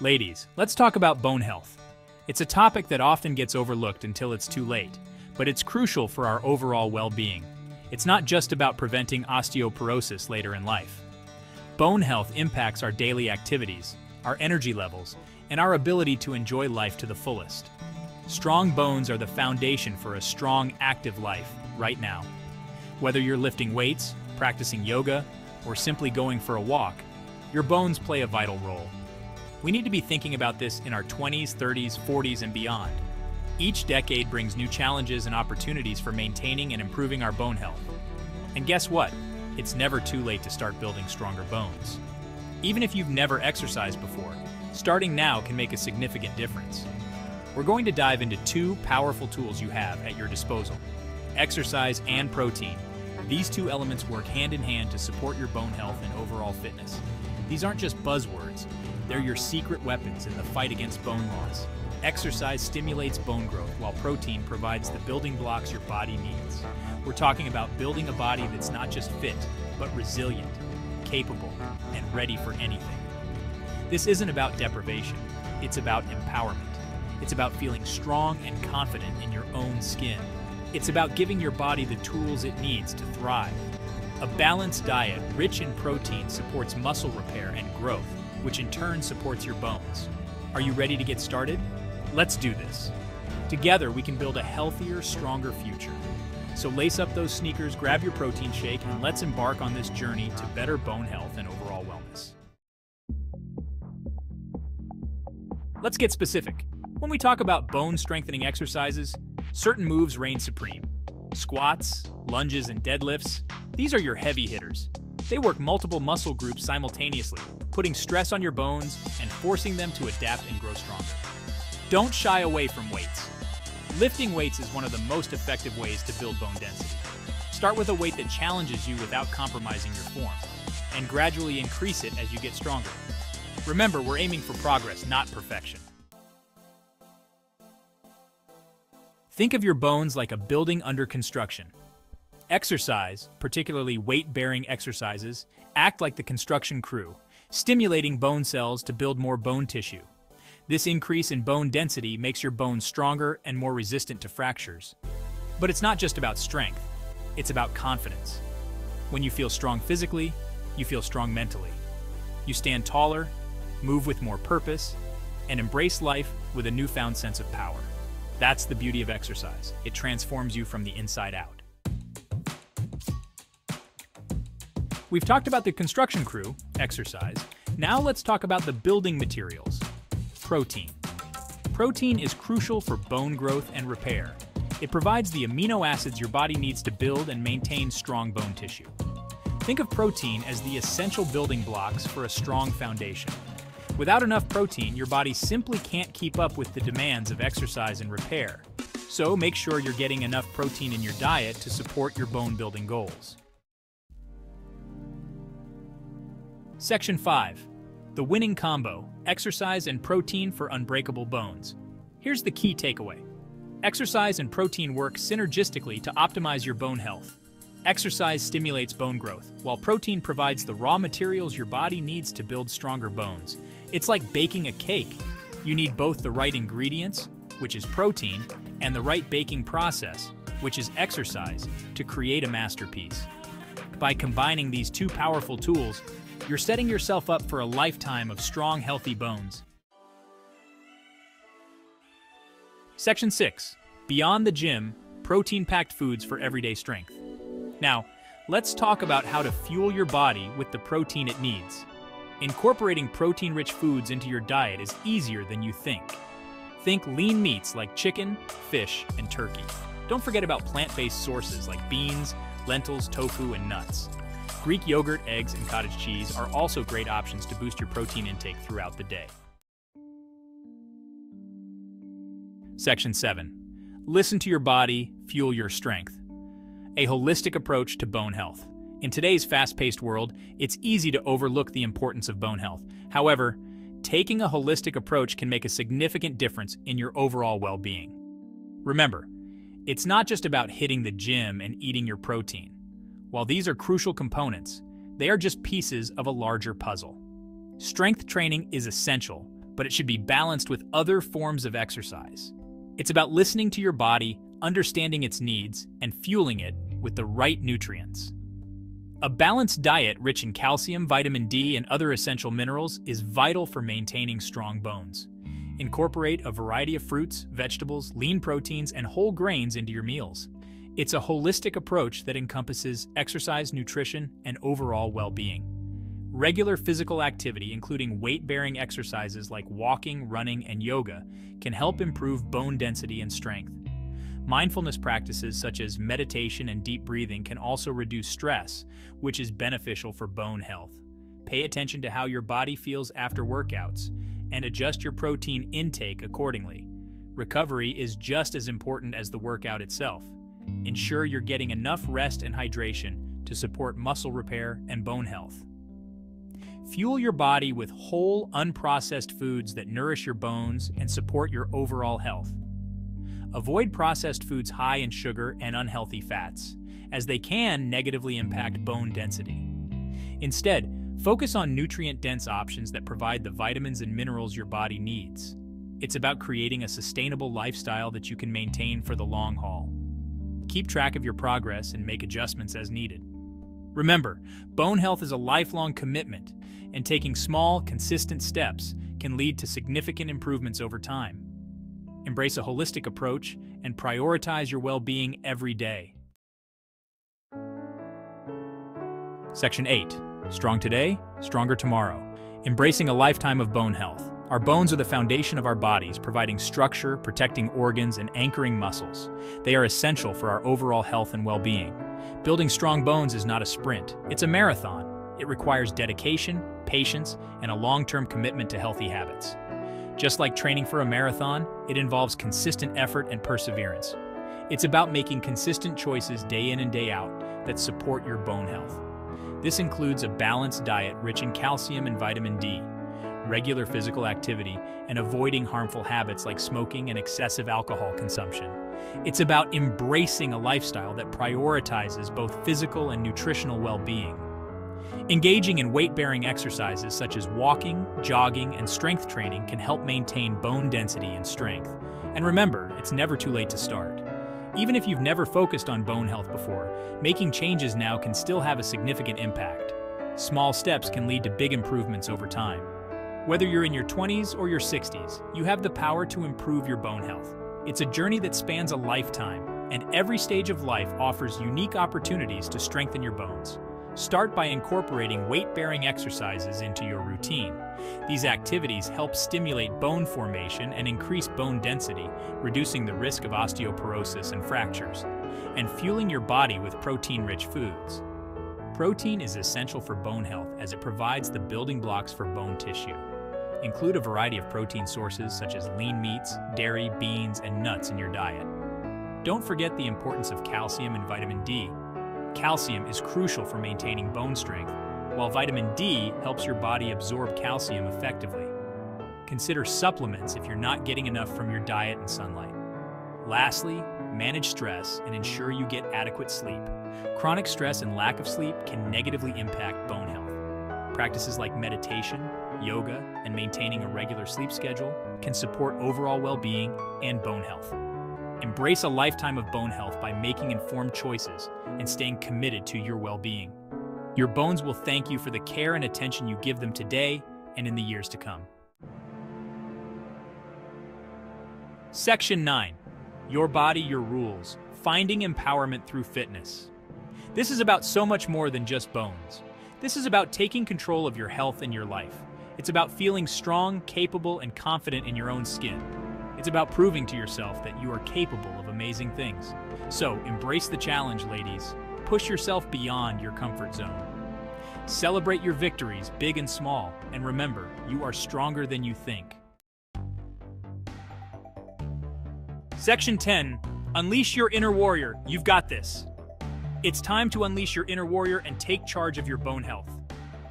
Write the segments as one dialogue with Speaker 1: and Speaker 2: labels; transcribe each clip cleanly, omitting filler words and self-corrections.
Speaker 1: Ladies, let's talk about bone health. It's a topic that often gets overlooked until it's too late, but it's crucial for our overall well-being. It's not just about preventing osteoporosis later in life. Bone health impacts our daily activities, our energy levels, and our ability to enjoy life to the fullest. Strong bones are the foundation for a strong, active life right now. Whether you're lifting weights, practicing yoga, or simply going for a walk, your bones play a vital role. We need to be thinking about this in our 20s, 30s, 40s, and beyond. Each decade brings new challenges and opportunities for maintaining and improving our bone health. And guess what? It's never too late to start building stronger bones. Even if you've never exercised before, starting now can make a significant difference. We're going to dive into two powerful tools you have at your disposal: exercise and protein. These two elements work hand in hand to support your bone health and overall fitness. These aren't just buzzwords, they're your secret weapons in the fight against bone loss. Exercise stimulates bone growth, while protein provides the building blocks your body needs. We're talking about building a body that's not just fit, but resilient, capable, and ready for anything. This isn't about deprivation, it's about empowerment. It's about feeling strong and confident in your own skin. It's about giving your body the tools it needs to thrive. A balanced diet rich in protein supports muscle repair and growth, which in turn supports your bones. Are you ready to get started? Let's do this. Together, we can build a healthier, stronger future. So lace up those sneakers, grab your protein shake, and let's embark on this journey to better bone health and overall wellness. Let's get specific. When we talk about bone-strengthening exercises, certain moves reign supreme. Squats, lunges, and deadlifts, these are your heavy hitters. They work multiple muscle groups simultaneously, putting stress on your bones and forcing them to adapt and grow stronger. Don't shy away from weights. Lifting weights is one of the most effective ways to build bone density. Start with a weight that challenges you without compromising your form, and gradually increase it as you get stronger. Remember, we're aiming for progress, not perfection. Think of your bones like a building under construction. Exercise, particularly weight-bearing exercises, act like the construction crew, stimulating bone cells to build more bone tissue. This increase in bone density makes your bones stronger and more resistant to fractures. But it's not just about strength, it's about confidence. When you feel strong physically, you feel strong mentally. You stand taller, move with more purpose, and embrace life with a newfound sense of power. That's the beauty of exercise. It transforms you from the inside out. We've talked about the construction crew, exercise. Now let's talk about the building materials, protein. Protein is crucial for bone growth and repair. It provides the amino acids your body needs to build and maintain strong bone tissue. Think of protein as the essential building blocks for a strong foundation. Without enough protein, your body simply can't keep up with the demands of exercise and repair. So make sure you're getting enough protein in your diet to support your bone-building goals. Section 5. The winning combo: exercise and protein for unbreakable bones. Here's the key takeaway. Exercise and protein work synergistically to optimize your bone health. Exercise stimulates bone growth, while protein provides the raw materials your body needs to build stronger bones. It's like baking a cake. You need both the right ingredients, which is protein, and the right baking process, which is exercise, to create a masterpiece. By combining these two powerful tools, you're setting yourself up for a lifetime of strong, healthy bones. Section 6. Beyond the gym, protein-packed foods for everyday strength. Now, let's talk about how to fuel your body with the protein it needs. Incorporating protein-rich foods into your diet is easier than you think. Think lean meats like chicken, fish, and turkey. Don't forget about plant-based sources like beans, lentils, tofu, and nuts. Greek yogurt, eggs, and cottage cheese are also great options to boost your protein intake throughout the day. Section 7. Listen to your body, fuel your strength. A holistic approach to bone health. In today's fast-paced world, it's easy to overlook the importance of bone health. However, taking a holistic approach can make a significant difference in your overall well-being. Remember, it's not just about hitting the gym and eating your protein. While these are crucial components, they are just pieces of a larger puzzle. Strength training is essential, but it should be balanced with other forms of exercise. It's about listening to your body, understanding its needs, and fueling it with the right nutrients. A balanced diet rich in calcium, vitamin D, and other essential minerals is vital for maintaining strong bones. Incorporate a variety of fruits, vegetables, lean proteins, and whole grains into your meals. It's a holistic approach that encompasses exercise, nutrition, and overall well-being. Regular physical activity, including weight-bearing exercises like walking, running, and yoga, can help improve bone density and strength. Mindfulness practices such as meditation and deep breathing can also reduce stress, which is beneficial for bone health. Pay attention to how your body feels after workouts and adjust your protein intake accordingly. Recovery is just as important as the workout itself. Ensure you're getting enough rest and hydration to support muscle repair and bone health. Fuel your body with whole, unprocessed foods that nourish your bones and support your overall health. Avoid processed foods high in sugar and unhealthy fats, as they can negatively impact bone density. Instead, focus on nutrient-dense options that provide the vitamins and minerals your body needs. It's about creating a sustainable lifestyle that you can maintain for the long haul. Keep track of your progress and make adjustments as needed. Remember, bone health is a lifelong commitment, and taking small, consistent steps can lead to significant improvements over time. Embrace a holistic approach and prioritize your well-being every day. Section 8. Strong today, stronger tomorrow. Embracing a lifetime of bone health. Our bones are the foundation of our bodies, providing structure, protecting organs, and anchoring muscles. They are essential for our overall health and well-being. Building strong bones is not a sprint, it's a marathon. It requires dedication, patience, and a long-term commitment to healthy habits. Just like training for a marathon, it involves consistent effort and perseverance. It's about making consistent choices day in and day out that support your bone health. This includes a balanced diet rich in calcium and vitamin D, regular physical activity, and avoiding harmful habits like smoking and excessive alcohol consumption. It's about embracing a lifestyle that prioritizes both physical and nutritional well-being. Engaging in weight-bearing exercises such as walking, jogging, and strength training can help maintain bone density and strength. And remember, it's never too late to start. Even if you've never focused on bone health before, making changes now can still have a significant impact. Small steps can lead to big improvements over time. Whether you're in your 20s or your 60s, you have the power to improve your bone health. It's a journey that spans a lifetime, and every stage of life offers unique opportunities to strengthen your bones. Start by incorporating weight-bearing exercises into your routine. These activities help stimulate bone formation and increase bone density, reducing the risk of osteoporosis and fractures, and fueling your body with protein-rich foods. Protein is essential for bone health as it provides the building blocks for bone tissue. Include a variety of protein sources such as lean meats, dairy, beans, and nuts in your diet. Don't forget the importance of calcium and vitamin D. Calcium is crucial for maintaining bone strength, while vitamin D helps your body absorb calcium effectively. Consider supplements if you're not getting enough from your diet and sunlight. Lastly, manage stress and ensure you get adequate sleep. Chronic stress and lack of sleep can negatively impact bone health. Practices like meditation, yoga, and maintaining a regular sleep schedule can support overall well-being and bone health. Embrace a lifetime of bone health by making informed choices and staying committed to your well-being. Your bones will thank you for the care and attention you give them today and in the years to come. Section 9. Your Body, Your Rules. Finding Empowerment Through Fitness. This is about so much more than just bones. This is about taking control of your health and your life. It's about feeling strong, capable, and confident in your own skin. It's about proving to yourself that you are capable of amazing things. So, embrace the challenge, ladies. Push yourself beyond your comfort zone. Celebrate your victories, big and small, and remember, you are stronger than you think. Section 10. Unleash your inner warrior. You've got this. It's time to unleash your inner warrior and take charge of your bone health.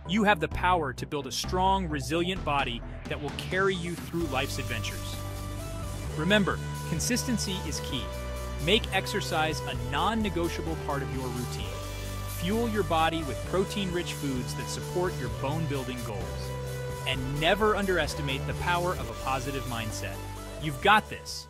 Speaker 1: You have the power to build a strong, resilient body that will carry you through life's adventures. Remember, consistency is key. Make exercise a non-negotiable part of your routine. Fuel your body with protein-rich foods that support your bone-building goals. And never underestimate the power of a positive mindset. You've got this.